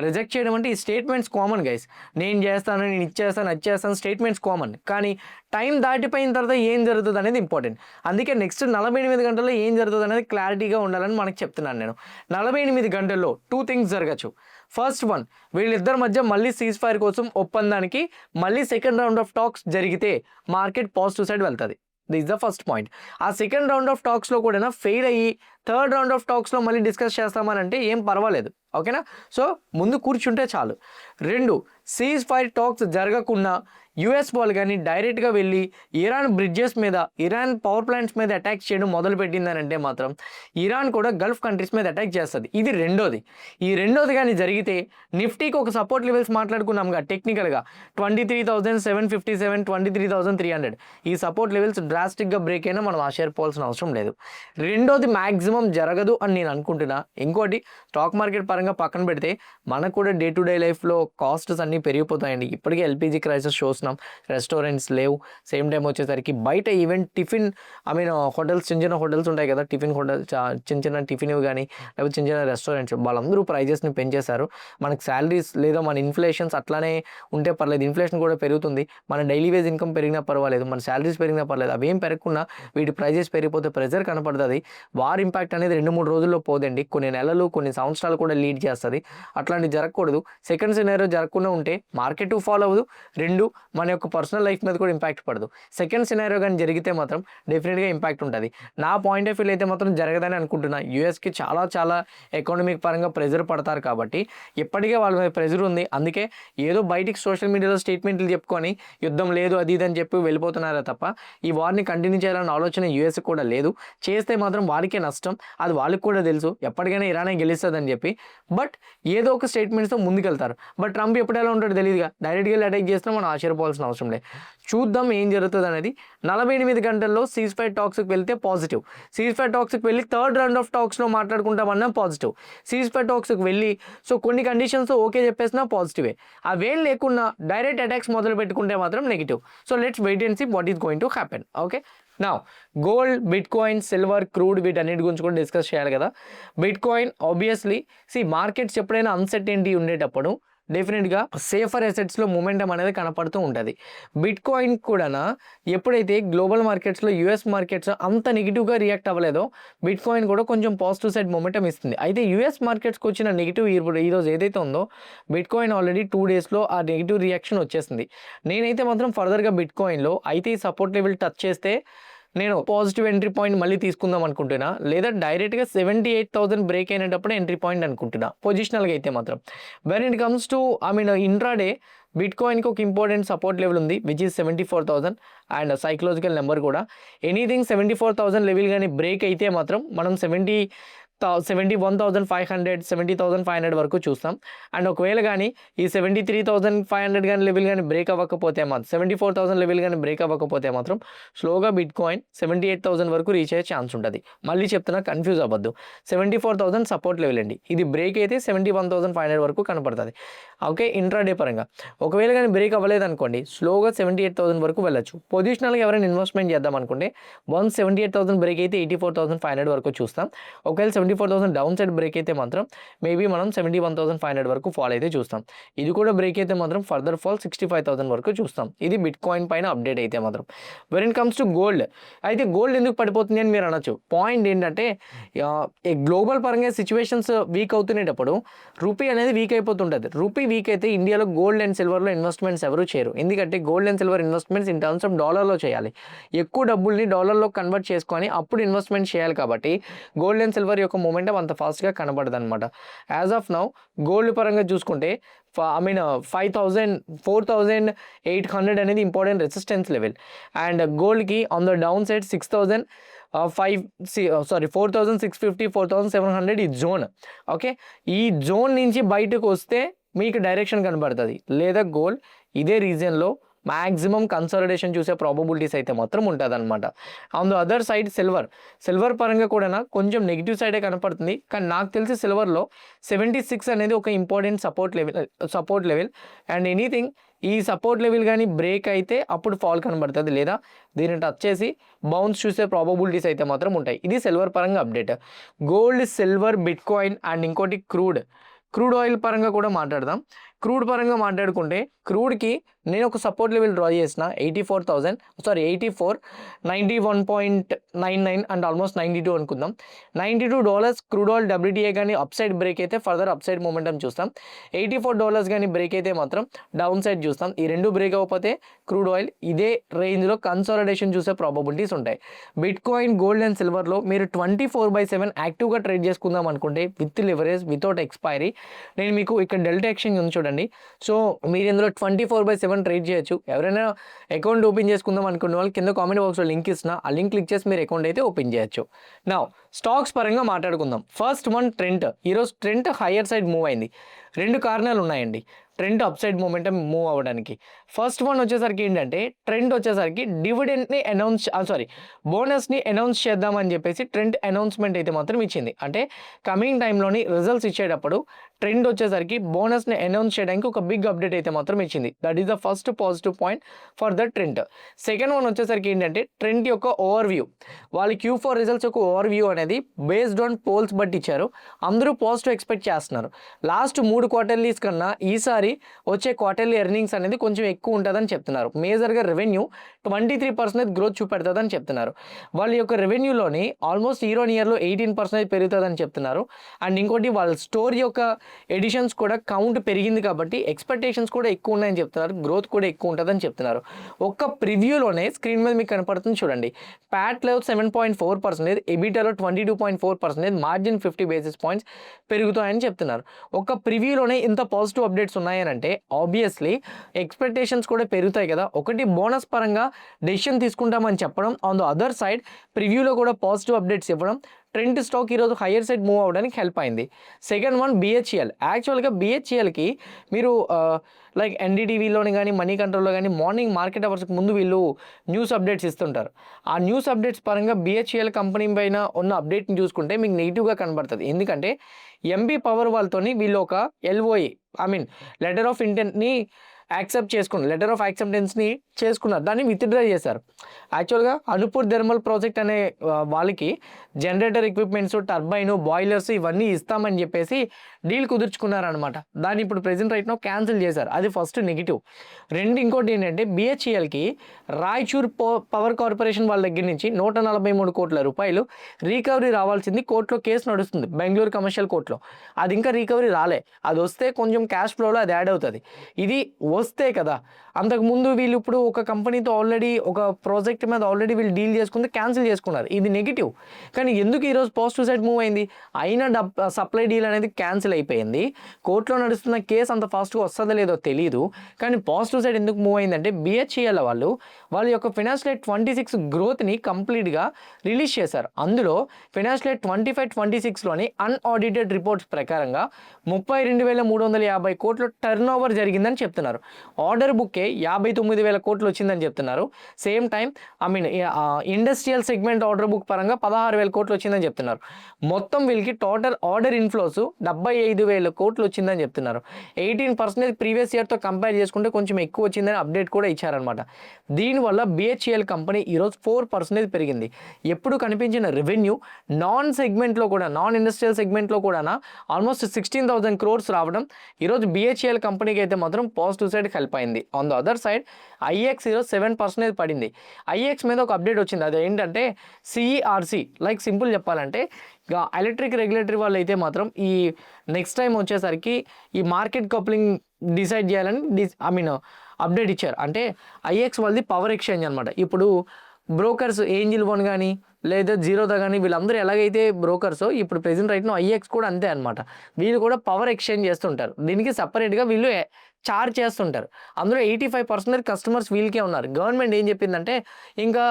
రిజెక్ట్ చేయడం అంటే ఈ స్టేట్మెంట్స్ కామన్ గైస్, నేను చేస్తాను, నేను ఇచ్చేస్తాను, అది చేస్తాను, స్టేట్మెంట్స్ కామన్. కానీ టైం దాటిపోయిన తర్వాత ఏం జరుగుతుంది అనేది ఇంపార్టెంట్. అందుకే నెక్స్ట్ 48 గంటల్లో ఏం జరుగుతుంది అనేది క్లారిటీగా ఉండాలని మనకు చెప్తున్నాను నేను. 48 గంటల్లో 2 థింగ్స్ జరగచ్చు. ఫస్ట్ వన్, వీళ్ళిద్దరి మధ్య మళ్ళీ సీజ్ ఫైర్ కోసం ఒప్పందానికి మళ్ళీ సెకండ్ రౌండ్ ఆఫ్ టాక్స్ జరిగితే మార్కెట్ పాజిటివ్ సైడ్ వెళ్తుంది. This the first point. ఆ సెకండ్ రౌండ్ ఆఫ్ టాక్స్లో కూడా ఫెయిల్ అయ్యి థర్డ్ రౌండ్ ఆఫ్ టాక్స్లో మళ్ళీ డిస్కస్ చేస్తామని అంటే ఏం పర్వాలేదు, ఓకేనా. సో ముందు కూర్చుంటే చాలు. 2, సీజ్ ఫైర్ టాక్స్ జరగకుండా యుఎస్ వాళ్ళు కానీ డైరెక్ట్గా వెళ్ళి ఇరాన్ బ్రిడ్జెస్ మీద, ఇరాన్ పవర్ ప్లాంట్స్ మీద అటాక్ చేయడం మొదలు పెట్టిందనంటే మాత్రం ఇరాన్ కూడా గల్ఫ్ కంట్రీస్ మీద అటాక్ చేస్తుంది. ఇది రెండోది. ఈ రెండోది కానీ జరిగితే నిఫ్టీకి ఒక సపోర్ట్ లెవెల్స్ మాట్లాడుకున్నాంగా టెక్నికల్గా 23,757, 23,300 ఈ సపోర్ట్ లెవెల్స్ డ్రాస్టిక్గా బ్రేక్ అయినా మనం ఆశ్చర్యపోవాల్సిన అవసరం లేదు. రెండోది మ్యాక్సిమం జరగదు అని నేను అనుకుంటున్నా. ఇంకోటి స్టాక్ మార్కెట్ పరంగా పక్కన పెడితే మనకు కూడా డే టు డే లైఫ్లో కాస్ట్స్ అన్నీ పెరిగిపోతాయండి. ఇప్పటికే ఎల్పిజి క్రైసిస్ చూస్తున్నాం, రెస్టారెంట్స్ లేవు. సేమ్ టైం వచ్చేసరికి బయట ఈవెన్ టిఫిన్ హోటల్స్, చిన్న చిన్న హోటల్స్ ఉంటాయి కదా, టిఫిన్ హోటల్స్, చిన్న చిన్న టిఫిన్ కానీ లేకపోతే చిన్న చిన్న రెస్టారెంట్స్, వాళ్ళందరూ ప్రైజెస్ని పెంచేశారు. మనకు శాలరీస్ లేదా మన ఇన్ఫ్లేషన్స్ అట్లానే ఉంటే పర్లేదు, ఇన్ఫ్లేషన్ కూడా పెరుగుతుంది. మన డైలీ వేజ్ ఇన్కమ్ పెరిగినా పర్వాలేదు, మన శాలరీస్ పెరిగినా పర్లేదు, అవేం పెరగకుండా వీటి ప్రైజెస్ పెరిగిపోతే ప్రెజర్ కనపడుతుంది. వార్ ఇంపాక్ట్ అనేది 2-3 రోజుల్లో పోదండి, కొన్ని నెలలు కొన్ని సంవత్సరాలు కూడా లీడ్ చేస్తుంది. అట్లాంటివి జరగకూడదు. సెకండ్ సినారియో జరగకుండా ఉంటే మార్కెట్ ఫాలో అవ్వదు, రెండు మన యొక్క పర్సనల్ లైఫ్ మీద కూడా ఇంపాక్ట్ పడదు. సెకండ్ సినారియో కానీ జరిగితే మాత్రం డెఫినెట్గా ఇంపాక్ట్ ఉంటుంది. నా పాయింట్ ఆఫ్ వ్యూ అయితే మాత్రం జరగదని అనుకుంటున్నా. యూఎస్కి చాలా ఎకానమిక్ పరంగా ప్రెజర్ పడతారు కాబట్టి ఇప్పటికే వాళ్ళ మీద ప్రెజర్ ఉంది. అందుకే ఏదో బయటికి సోషల్ మీడియాలో స్టేట్మెంట్లు చెప్పుకొని యుద్ధం లేదు అది ఇది అని చెప్పి వెళ్ళిపోతున్నారా తప్ప ఈ వార్ని కంటిన్యూ చేయాలన్న ఆలోచన యూఎస్ కూడా లేదు. చేస్తే మాత్రం వారికే నష్టం, అది వాళ్ళకి కూడా తెలుసు. ఎప్పటికైనా ఇరానే గెలుస్తుందని చెప్పి, బట్ ఏదో ఒక స్టేట్మెంట్స్తో ముందుకెళ్తారు. బట్ ట్రంప్ ఎప్పుడు ఎలా ఉంటాడో తెలియదుగా, డైరెక్ట్గా వెళ్ళి అటాక్ చేసినా మనం ఆశ్చర్యపోవాల్సిన అవసరం లేదు. చూద్దాం ఏం జరుగుతుంది అనేది. 48 గంటల్లో సీజ్ ఫైర్ టాక్స్కి వెళ్తే పాజిటివ్, సీజ్ ఫైర్ టాక్స్కి వెళ్ళి థర్డ్ రౌండ్ ఆఫ్ టాక్స్లో మాట్లాడుకుంటామన్నా పాజిటివ్, సీజ్ ఫైర్ టాక్స్కి వెళ్ళి సో కొన్ని కండిషన్స్ ఓకే చెప్పేసినా పాజిటివే. అవేం లేకుండా డైరెక్ట్ అటాక్స్ మొదలు పెట్టుకుంటే మాత్రం negative. So let's wait and see what is going to happen. Okay, now gold, bitcoin, silver, crude వీటన్నిటి గురించి కూడా డిస్కస్ చేయాలి కదా. బిట్ కాయిన్ ఆబ్వియస్లీ మార్కెట్స్ ఎప్పుడైనా అన్సర్టెనిటీ ఉండేటప్పుడు డెఫినెట్గా సేఫర్ అసెట్స్లో మూమెంటం అనేది కనపడుతూ ఉంటుంది. బిట్ కాయిన్ కూడా ఎప్పుడైతే గ్లోబల్ మార్కెట్స్లో యూఎస్ మార్కెట్స్ అంత నెగిటివ్గా రియాక్ట్ అవ్వలేదో బిట్ కాయిన్ కూడా కొంచెం పాజిటివ్ సైడ్ మూమెంటం ఇస్తుంది. అయితే యూఎస్ మార్కెట్స్కి వచ్చిన నెగిటివ్ ఈరోజు ఏదైతే ఉందో బిట్ కాయిన్ ఆల్రెడీ 2 డేస్లో ఆ నెగిటివ్ రియాక్షన్ వచ్చేసింది. నేనైతే మాత్రం ఫర్దర్గా బిట్ కాయిన్లో అయితే ఈ సపోర్ట్ లెవెల్ టచ్ చేస్తే నేను పాజిటివ్ ఎంట్రీ పాయింట్ మళ్ళీ తీసుకుందాం అనుకుంటున్నా, లేదా డైరెక్ట్గా 78,000 బ్రేక్ అయినప్పుడు ఎంట్రీ పాయింట్ అనుకుంటున్నా పొజిషనల్గా అయితే మాత్రం. When it comes to intraday బిట్ కాయిన్కి ఒక ఇంపార్టెంట్ సపోర్ట్ లెవెల్ ఉంది which is 74,000 and psychological number కూడా. ఎనీథింగ్ 74,000 లెవెల్ కానీ బ్రేక్ అయితే మాత్రం మనం 71,500, 70,500 వరకు చూస్తాం. అండ్ ఒకవేళ కానీ ఈ 73,500 కానీ లెవెల్ కానీ బ్రేక్ అవ్వకపోతే మాత్రం 74,000 లెవెల్ కానీ బ్రేక్ అవ్వకపోతే మాత్రం స్లోగా బిట్ కాయిన్ 78,000 వరకు రీచ్ అయ్యే ఛాన్స్ ఉంటుంది. మళ్ళీ చెప్తున్నా, కన్ఫ్యూజ్ అవ్వద్దు. 74,000 సపోర్ట్ లెవెల్ అండి, ఇది బ్రేక్ అయితే 71,500 వరకు కనపడుతుంది. ఓకే, ఇంట్రాడే పరంగా ఒకవేళ కానీ బ్రేక్ అవ్వలేదు అనుకోండి, స్లోగా 78,000 వరకు వెళ్ళొచ్చు. పొజిషనల్గా ఎవరైనా ఇన్వెస్ట్మెంట్ చేద్దాం అనుకుంటే 78,000 బ్రేక్ అయితే 84,500 వరకు చూస్తాం. ఒకవేళ 74,000 డౌన్ సైడ్ బ్రేక్ అయితే మాత్రం మేబీ మనం 71,500 వరకు ఫాల్ అయితే చూస్తాం. ఇది కూడా బ్రేక్ అయితే మాత్రం ఫర్దర్ ఫాల్ 65,000 వరకు చూస్తాం. ఇది బిట్ కాయిన్ పైన అప్డేట్ అయితే మాత్రం. When it comes to gold, అయితే గోల్డ్ ఎందుకు పడిపోతుంది అని మీరు అనొచ్చు. పాయింట్ ఏంటంటే గ్లోబల్ పరంగా సిచ్యువేషన్స్ వీక్ అవుతునేటప్పుడు రూపీ అనేది వీక్ అయిపోతుంటుంది. రూపీ వీక్ అయితే ఇండియాలో గోల్డ్ అండ్ సిల్వర్లో ఇన్వెస్ట్మెంట్స్ ఎవరు చేయరు. ఎందుకంటే gold and silver investments in terms of డాలర్లో చేయాలి. ఎక్కువ డబ్బుల్ని డాలర్లో కన్వర్ట్ చేసుకొని అప్పుడు ఇన్వెస్ట్మెంట్ చేయాలి. కాబట్టి గోల్డ్ అండ్ సిల్వర్ యొక్క మూమెంటం అంత ఫాస్ట్గా కనబడదు అనమాట. యాజ్ ఆఫ్ నౌ గోల్డ్ పరంగా చూసుకుంటే 4,800 అనేది ఇంపార్టెంట్ రెసిస్టెన్స్ లెవెల్. అండ్ గోల్డ్కి ఆన్ ద డౌన్ సైడ్ 4,650, 4,700 ఈ జోన్. ఓకే, ఈ జోన్ నుంచి బయటకు వస్తే మీకు డైరెక్షన్ కనబడుతుంది, లేదా గోల్డ్ ఇదే రీజన్లో మ్యాక్సిమం కన్సాలిడేషన్ చూసే ప్రాబబిలిటీస్ అయితే మాత్రం ఉంటుంది అనమాట. On the other side silver పరంగా కూడా కొంచెం నెగిటివ్ సైడే కనపడుతుంది. కానీ నాకు తెలిసి సిల్వర్లో 76 అనేది ఒక important support level. And anything ఈ సపోర్ట్ లెవెల్ కానీ బ్రేక్ అయితే అప్పుడు ఫాల్ కనబడుతుంది, లేదా దీన్ని టచ్ చేసి బౌన్స్ చూసే ప్రాబబిలిటీస్ అయితే మాత్రం ఉంటాయి. ఇది సిల్వర్ పరంగా update. Gold, silver, bit coin and ఇంకోటి క్రూడ్ ఆయిల్ పరంగా కూడా మాట్లాడదాం. క్రూడ్ పరంగా మాట్లాడుకుంటే క్రూడ్కి నేను ఒక సపోర్ట్ లెవెల్ డ్రా చేసిన 84, 91.99 అండ్ ఆల్మోస్ట్ 92 అనుకుందాం. $92 క్రూడ్ ఆయిల్ WTI కానీ అప్ సైడ్ బ్రేక్ అయితే ఫర్దర్ అప్ సైడ్ మూమెంటం చూస్తాం. $84 కానీ బ్రేక్ అయితే మాత్రం డౌన్ సైడ్ చూస్తాం. ఈ రెండు బ్రేక్ అవ్వకపోతే క్రూడ్ ఆయిల్ ఇదే రేంజ్లో కన్సాలిడేషన్ చూసే ప్రాబబిలిటీస్ ఉంటాయి. బిట్ కాయిన్, గోల్డ్ అండ్ సిల్వర్లో మీరు 24/7 యాక్టివ్గా ట్రేడ్ చేసుకుందాం అనుకుంటే విత్ లివరేజ్, వితౌట్ ఎక్స్పైరీ, నేను మీకు ఇక్కడ డెల్టా ఎక్స్చేంజ్ ఉంది చూడండి. సో మీరు ఇందులో 24/7 7 ట్రేడ్ చేయొచ్చు. ఎవరైనా అకౌంట్ ఓపెన్ చేసుకుందాం అనుకున్న వాళ్ళు కింద కామెంట్ బాక్స్లో లింక్ ఇస్తున్నా, ఆ లింక్ క్లిక్ చేసి మీరు అకౌంట్ అయితే ఓపెన్ చేయొచ్చు. నౌ స్టాక్స్ పరంగా మాట్లాడుకుందాం. First one Trent. ఈరోజు ట్రెంట్ హయ్యర్ సైడ్ మూవ్ అయింది. 2 కారణాలు ఉన్నాయండి trend up side momentum move అవ్వడానికి. ఫస్ట్ వన్ వచ్చేసరికి ఏంటంటే ట్రెండ్ వచ్చేసరికి డివిడెంట్ని బోనస్ని అనౌన్స్ చేద్దామని చెప్పేసి ట్రెండ్ అనౌన్స్మెంట్ అయితే మాత్రం ఇచ్చింది. అంటే కమింగ్ టైంలోని రిజల్ట్స్ ఇచ్చేటప్పుడు ట్రెండ్ వచ్చేసరికి బోనస్ని అనౌన్స్ చేయడానికి ఒక బిగ్ అప్డేట్ అయితే మాత్రం ఇచ్చింది. That is the first positive point for the trend. Second one వచ్చేసరికి ఏంటంటే ట్రెండ్ యొక్క ఓవర్ వ్యూ, వాళ్ళ Q4 రిజల్ట్స్ యొక్క ఓవర్ వ్యూ అనేది బేస్డ్ ఆన్ పోల్స్ బట్టి ఇచ్చారు. అందరూ పాజిటివ్ ఎక్స్పెక్ట్ చేస్తున్నారు. లాస్ట్ 3 క్వార్టర్లీస్ కన్నా ఈసారి వచ్చే క్వార్టర్లీ ఎర్నింగ్స్ అనేది కొంచెం ఎక్కువ ఉంటుందని చెప్తున్నారు. మేజర్గా రెవెన్యూ 23% గ్రోత్ చూపెడుతుందని చెప్తున్నారు. వాళ్ళ యొక్క రెవెన్యూలోని ఆల్మోస్ట్ ఇయర్ ఆన్ ఇయర్లో 18% పెరుగుతుందని చెప్తున్నారు. అండ్ ఇంకోటి వాళ్ళ స్టోర్ యొక్క ఎడిషన్స్ కూడా కౌంట్ పెరిగింది కాబట్టి ఎక్స్పెక్టేషన్స్ కూడా ఎక్కువ ఉన్నాయని చెప్తున్నారు. గ్రోత్ కూడా ఎక్కువ ఉంటుందని చెప్తున్నారు. ఒక్క ప్రివ్యూలోనే స్క్రీన్ మీద మీకు కనపడుతుంది చూడండి. ప్యాట్లో 7.4%, ఎబిటాలో 22.4%, మార్జిన్ 50 బేసిస్ పాయింట్స్ పెరుగుతాయని చెప్తున్నారు. ఒక్క ప్రివ్యూలోనే ఇంత పాజిటివ్ అప్డేట్స్ ఉన్నాయనంటే ఆబ్వియస్లీ ఎక్స్పెక్టేషన్స్ కూడా పెరుగుతాయి కదా. ఒకటి బోనస్ పరంగా డెసిషన్ తీసుకుంటామని చెప్పడం, ఆన్ ద అదర్ సైడ్ ప్రివ్యూలో కూడా పాజిటివ్ అప్డేట్స్ ఇవ్వడం ట్రెండ్ స్టాక్ ఈరోజు హయ్యర్ సైడ్ మూవ్ అవ్వడానికి హెల్ప్ అయింది. Second one BHEL. యాక్చువల్గా BHELకి మీరు లైక్ NDTVలోని కానీ మనీ కంట్రోల్లో కానీ మార్నింగ్ మార్కెట్ అవర్స్కి ముందు వీళ్ళు న్యూస్ అప్డేట్స్ ఇస్తుంటారు. ఆ న్యూస్ అప్డేట్స్ పరంగా BHEL కంపెనీ పైన ఉన్న అప్డేట్ని చూసుకుంటే మీకు నెగిటివ్గా కనబడుతుంది. ఎందుకంటే MP పవర్ వాళ్ళతోని వీళ్ళు ఒక LOA లెటర్ ఆఫ్ ఇంటెంట్ని లెటర్ ఆఫ్ యాక్సెప్టెన్స్ని చేసుకున్నారు. దాన్ని విత్డ్రా చేశారు. యాక్చువల్గా అనుపూర్ థెర్మల్ ప్రాజెక్ట్ అనే వాళ్ళకి జనరేటర్ ఎక్విప్మెంట్స్, టర్బైన్, బాయిలర్స్ ఇవన్నీ ఇస్తామని చెప్పేసి డీల్ కుదుర్చుకున్నారనమాట. దాన్ని ఇప్పుడు ప్రెజెంట్ రైట్ నో క్యాన్సిల్ చేశారు. అది ఫస్ట్ నెగిటివ్. ఇంకోటి ఏంటంటే BHELకి రాయచూర్ పవర్ కార్పొరేషన్ వాళ్ళ దగ్గర నుంచి 143 కోట్ల రూపాయలు రికవరీ రావాల్సింది. కోర్టులో కేసు నడుస్తుంది, బెంగళూరు కమర్షియల్ కోర్టులో. అది ఇంకా రికవరీ రాలే. అది వస్తే కొంచెం క్యాష్ ఫ్లోలో అది యాడ్ అవుతుంది. ఇది వస్తే కదా. అంతకుముందు వీళ్ళు ఇప్పుడు ఒక కంపెనీతో ఆల్రెడీ ఒక ప్రాజెక్ట్ మీద ఆల్రెడీ వీళ్ళు డీల్ చేసుకుంటే క్యాన్సిల్ చేసుకున్నారు. ఇది నెగిటివ్. కానీ ఎందుకు ఈరోజు పాజిటివ్ సైడ్ మూవ్ అయింది? అయినా సప్లై డీల్ అనేది క్యాన్సిల్ అయిపోయింది. కోర్టులో నడుస్తున్న కేసు అంత ఫాస్ట్గా వస్తుందో లేదో తెలియదు. కానీ పాజిటివ్ సైడ్ ఎందుకు మూవ్ అయిందంటే BHEL వాళ్ళ యొక్క ఫైనాన్షియల్ ఇయర్ 26 గ్రోత్ని కంప్లీట్గా రిలీజ్ చేశారు. అందులో ఫైనాన్షియల్ ఇయర్ 25-26లోని అన్ఆడిటెడ్ రిపోర్ట్స్ ప్రకారంగా 32,350 కోట్ల టర్న్ ఓవర్ జరిగిందని చెప్తున్నారు. ఆర్డర్ బుక్కే 59,000 కోట్లు వచ్చిందని చెప్తున్నారు. Same time industrial segment order book పరంగా 16,000 కోట్లు వచ్చిందని చెప్తున్నారు. మొత్తం వీళ్ళకి టోటల్ ఆర్డర్ ఇన్ఫ్లోస్ 75,000 కోట్లు వచ్చిందని చెప్తున్నారు. 18% ప్రీవియస్ ఇయర్తో కంపేర్ చేసుకుంటే కొంచెం ఎక్కువ వచ్చిందని అప్డేట్ కూడా ఇచ్చారనమాట. దీనివల్ల BHEL కంపెనీ ఈరోజు 4% పెరిగింది. ఎప్పుడు కనిపించిన రెవెన్యూ నాన్ ఇండస్ట్రియల్ సెగ్మెంట్లో కూడా ఆల్మోస్ట్ 16,000 crores రావడం ఈరోజు BHEL కంపెనీకి అయితే మాత్రం పాజిటివ్ సైడ్ హెల్ప్ అయింది. On the other side IEX ఈరోజు 7% పడింది. IEX మీద ఒక అప్డేట్ వచ్చింది. అది ఏంటంటే CERC, లైక్ సింపుల్ చెప్పాలంటే ఎలక్ట్రిక్ రెగ్యులేటరీ వాళ్ళు అయితే మాత్రం ఈ నెక్స్ట్ టైం వచ్చేసరికి ఈ మార్కెట్ కప్లింగ్ డిసైడ్ చేయాలని అప్డేట్ ఇచ్చారు. అంటే IEX వాళ్ళది పవర్ ఎక్స్చేంజ్ అనమాట. ఇప్పుడు బ్రోకర్స్ ఏంజిల్ వన్ కానీ లేదా జీరోదా కానీ వీళ్ళందరూ ఎలాగైతే బ్రోకర్సో ఇప్పుడు ప్రెజెంట్ రైట్ నో IEX కూడా అంతే అనమాట. వీళ్ళు కూడా పవర్ ఎక్స్చేంజ్ చేస్తుంటారు. దీనికి సపరేట్గా వీళ్ళు చార్జ్ చేస్తుంటారు. అందులో 85% కస్టమర్స్ వీళ్ళకే ఉన్నారు. గవర్నమెంట్ ఏం చెప్పిందంటే ఇంకా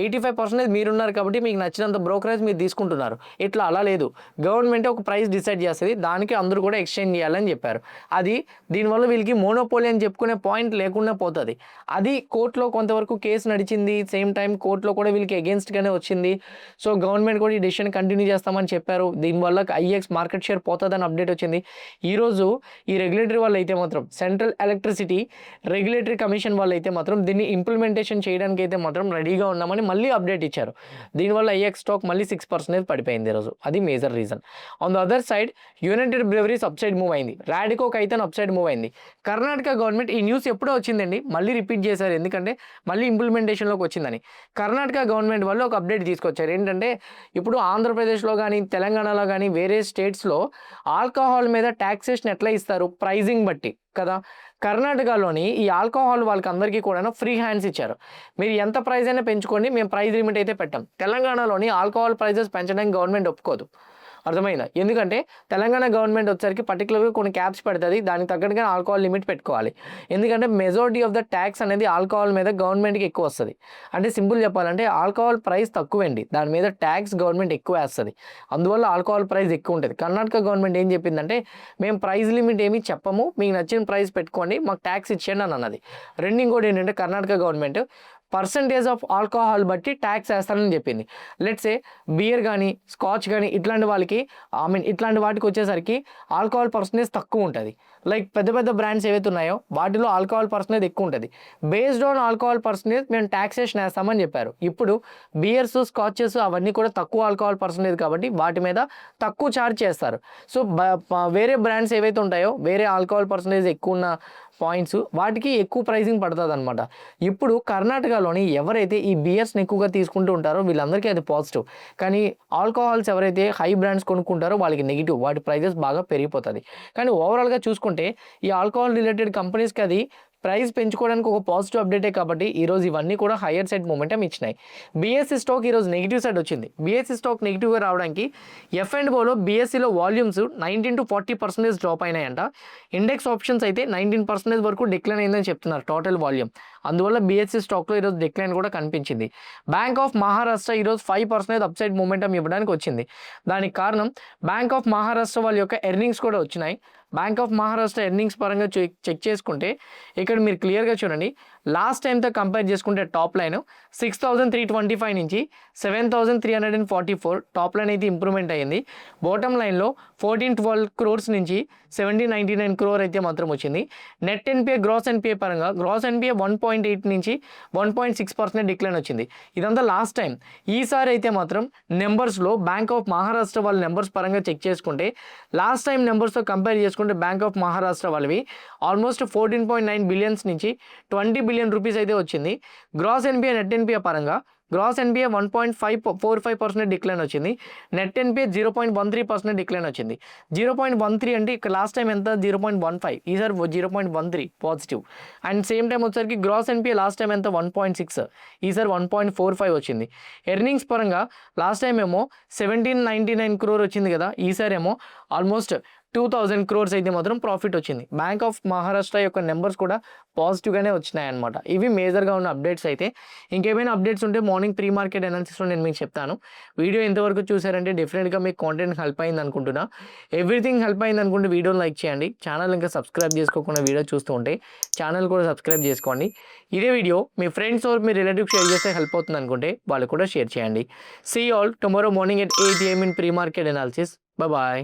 85% మీరున్నారు కాబట్టి మీకు నచ్చినంత బ్రోకరేజ్ మీరు తీసుకుంటున్నారు. ఇట్లా అలా లేదు. గవర్నమెంట్ ఒక ప్రైస్ డిసైడ్ చేస్తుంది, దానికి అందరూ కూడా ఎక్స్చేంజ్ చేయాలని చెప్పారు. అది దీనివల్ల వీళ్ళకి మోనోపోలీ అని చెప్పుకునే పాయింట్ లేకుండా పోతుంది. అది కోర్టులో కొంతవరకు కేసు నడిచింది. సేమ్ టైం కోర్టులో కూడా వీళ్ళకి అగేన్స్ట్గానే వచ్చింది. సో గవర్నమెంట్ కూడా ఈ డెసిషన్ కంటిన్యూ చేస్తామని చెప్పారు. దీనివల్ల IEX మార్కెట్ షేర్ పోతుందని అప్డేట్ వచ్చింది. ఈరోజు ఈ రెగ్యులేటరీ వాళ్ళు అయితే మాత్రం సెంట్రల్ ఎలక్ట్రిసిటీ రెగ్యులేటరీ కమిషన్ వాళ్ళు అయితే మాత్రం దీన్ని ఇంప్లిమెంటేషన్ చేయడానికి అయితే మాత్రం రెడీగా ఉన్నామని మళ్ళీ అప్డేట్ ఇచ్చారు. దీనివల్ల IEX స్టాక్ మళ్ళీ 6% పడిపోయింది ఈరోజు. అది major reason. On the other side United Breweries upside move అయింది. Radico Khaitan upside move అయింది. కర్ణాటక గవర్నమెంట్ ఈ న్యూస్ ఎప్పుడో వచ్చిందండి, మళ్ళీ రిపీట్ చేశారు ఎందుకంటే మళ్ళీ ఇంప్లిమెంటేషన్లోకి వచ్చిందని. కర్ణాటక గవర్నమెంట్ వాళ్ళు ఒక అప్డేట్ తీసుకొచ్చారు. ఏంటంటే ఇప్పుడు ఆంధ్రప్రదేశ్లో కానీ తెలంగాణలో కానీ వేరే స్టేట్స్లో ఆల్కహాల్ మీద ట్యాక్సేషన్ ఎట్లా ఇస్తారు ప్రైజింగ్ బట్టి కదా. కర్ణాటకలోని ఈ ఆల్కహాల్ వాళ్ళకి అందరికీ కూడా ఫ్రీ హ్యాండ్స్ ఇచ్చారు. మీరు ఎంత ప్రైస్ అయినా పెంచుకోండి, మేము ప్రైస్ లిమిట్ అయితే పెట్టాం. తెలంగాణలోని ఆల్కహాల్ ప్రైజెస్ పెంచడానికి గవర్నమెంట్ ఒప్పుకోదు. అర్థమైందా? ఎందుకంటే తెలంగాణ గవర్నమెంట్ వచ్చేసరికి పర్టికులర్గా కొన్ని క్యాప్స్ పెడుతుంది, దానికి తగ్గట్టుగా ఆల్కహాల్ లిమిట్ పెట్టుకోవాలి. ఎందుకంటే మెజారిటీ ఆఫ్ ద ట్యాక్స్ అనేది ఆల్కహాల్ మీద గవర్నమెంట్కి ఎక్కువ వస్తుంది. అంటే సింపుల్ చెప్పాలంటే ఆల్కహాల్ ప్రైస్ తక్కువండి, దాని మీద ట్యాక్స్ గవర్నమెంట్ ఎక్కువ వేస్తుంది, అందువల్ల ఆల్కహాల్ ప్రైస్ ఎక్కువ ఉంటుంది. కర్ణాటక గవర్నమెంట్ ఏం చెప్పిందంటే మేము ప్రైస్ లిమిట్ ఏమీ చెప్పము, మీకు నచ్చిన ప్రైస్ పెట్టుకోండి, మాకు ట్యాక్స్ ఇచ్చేయండి అని అన్నది. రెండు ఇంకోటి ఏంటంటే Karnataka government percentage of alcohol బట్టి ట్యాక్స్ వేస్తానని చెప్పింది. లెట్సే బియర్ కానీ స్కాచ్ కానీ ఇట్లాంటి వాళ్ళకి ఇట్లాంటి వాటికి వచ్చేసరికి ఆల్కహాల్ పర్సంటేజ్ తక్కువ ఉంటుంది. లైక్ పెద్ద పెద్ద బ్రాండ్స్ ఏవైతే ఉన్నాయో వాటిలో ఆల్కహాల్ పర్సంటేజ్ ఎక్కువ ఉంటుంది. బేస్డ్ ఆన్ ఆల్కహాల్ పర్సంటేజ్ మేము ట్యాక్సేషన్ వేస్తామని చెప్పారు. ఇప్పుడు బియర్స్ స్కాచెస్ అవన్నీ కూడా తక్కువ ఆల్కహాల్ పర్సంటేజ్ కాబట్టి వాటి మీద తక్కువ ఛార్జ్ చేస్తారు. సో వేరే బ్రాండ్స్ ఏవైతే ఉంటాయో వేరే ఆల్కహాల్ పర్సంటేజ్ ఎక్కువ ఉన్న పాయింట్స్ వాటికి ఎక్కువ ప్రైసింగ్ పడుతుంది అనమాట. ఇప్పుడు కర్ణాటకలోని ఎవరైతే ఈ బియర్స్ని ఎక్కువగా తీసుకుంటూ ఉంటారో వీళ్ళందరికీ అది పాజిటివ్, కానీ ఆల్కహాల్స్ ఎవరైతే హై బ్రాండ్స్ కొనుక్కుంటారో వాళ్ళకి నెగిటివ్, వాటి ప్రైజెస్ బాగా పెరిగిపోతుంది. కానీ ఓవరాల్గా చూసుకుంటే ఈ ఆల్కహాల్ రిలేటెడ్ కంపెనీస్కి అది ప్రైస్ పెంచుకోవడానికి ఒక పాజిటివ్ అప్డేటే కాబట్టి ఈరోజు ఇవన్నీ కూడా హయ్యర్ సైడ్ మొమెంటం ఇచ్చినాయి. బీఎస్సీ స్టాక్ ఈరోజు నెగిటివ్ సైడ్ వచ్చింది. బీఎస్సీ స్టాక్ నెగిటివ్గా రావడానికి ఎఫ్ అండ్ ఓలో బీఎస్సీలో వాల్యూమ్స్ 19 to 40% డ్రాప్ అయినాయంట. ఇండెక్స్ ఆప్షన్స్ అయితే 19% వరకు డిక్లైన్ అయిందని చెప్తున్నారు టోటల్ వాల్యూమ్. అందువల్ల బీఎస్సీ స్టాక్లో ఈరోజు డిక్లైన్ కూడా కనిపించింది. బ్యాంక్ ఆఫ్ మహారాష్ట్ర ఈరోజు 5% అప్సైడ్ మొమెంటం ఇవ్వడానికి వచ్చింది. దానికి కారణం బ్యాంక్ ఆఫ్ మహారాష్ట్ర వాళ్ళ యొక్క ఎర్నింగ్స్ కూడా వచ్చినాయి. బ్యాంక్ ఆఫ్ మహారాష్ట్ర ఎర్నింగ్స్ పరంగా చెక్ చేసుకుంటే ఇక్కడ మీరు క్లియర్గా చూడండి, లాస్ట్ టైంతో కంపేర్ చేసుకుంటే టాప్ లైన్ 6,325 నుంచి 7,344 టాప్ లైన్ అయితే ఇంప్రూవ్మెంట్ అయ్యింది. బాటమ్ లైన్లో 1412 crores నుంచి 1799 crore అయితే మాత్రం వచ్చింది. నెట్ ఎన్పిఏ గ్రాస్ ఎన్పిఏ పరంగా గ్రాస్ ఎన్పిఏ 1.8 నుంచి 1.6% డిక్లైన్ వచ్చింది. ఇదంతా లాస్ట్ టైం. ఈసారి అయితే మాత్రం నెంబర్స్లో బ్యాంక్ ఆఫ్ మహారాష్ట్ర వాళ్ళ నెంబర్స్ పరంగా చెక్ చేసుకుంటే లాస్ట్ టైం నెంబర్స్తో కంపేర్ చేసుకుంటే బ్యాంక్ ఆఫ్ మహారాష్ట్ర వాళ్ళవి ఆల్మోస్ట్ 14.9 billions నుంచి 20 billion రూపీస్ అయితే వచ్చింది. గ్రాస్ ఎన్పిఏ నెట్ ఎన్పిఏ పరంగా గ్రాస్ ఎన్పిఏ 1.45% డిక్లైన్ వచ్చింది. నెట్ ఎన్పిఏ 0.13% డిక్లైన్ వచ్చింది. 0.13 అంటే ఇక్కడ లాస్ట్ టైం ఎంత 0.15, ఈసారి 0.13 పాజిటివ్. అండ్ సేమ్ టైం వచ్చేసరికి గ్రాస్ ఎన్పిఏ లాస్ట్ టైం ఎంత 1.6, ఈసారి 1.45 వచ్చింది. ఎర్నింగ్స్ పరంగా లాస్ట్ టైం ఏమో 1799 crore వచ్చింది కదా, ఈసారి ఏమో ఆల్మోస్ట్ 2000 crores అయితే మాత్రం ప్రాఫిట్ వచ్చింది. బ్యాంక్ ఆఫ్ మహారాష్ట్ర యొక్క నెంబర్స్ కూడా పాజిటివ్గానే వచ్చినాయి అనమాట. ఇవి మేజర్గా ఉన్న అప్డేట్స్ అయితే. ఇంకేమైనా అప్డేట్స్ ఉంటే మార్నింగ్ ప్రీ మార్కెట్ అనాలిసిస్లో నేను మీకు చెప్తాను. వీడియో ఎంతవరకు చూసారంటే డెఫినెట్గా మీకు కాంటెంట్ హెల్ప్ అయింది అనుకుంటున్నా. ఎవ్రీథింగ్ హెల్ప్ అయింది అనుకుంటే వీడియోని లైక్ చేయండి. ఛానల్ ఇంకా సబ్స్క్రైబ్ చేసుకోకుండా వీడియో చూస్తూ ఉంటే ఛానల్ కూడా సబ్స్క్రైబ్ చేసుకోండి. ఇదే వీడియో మీ ఫ్రెండ్స్ ఆర్ మీ రిలేటివ్స్ షేర్ చేస్తే హెల్ప్ అవుతుంది అనుకుంటే వాళ్ళు కూడా షేర్ చేయండి. See all tomorrow morning at 8 AM in pre market analysis. Bye bye.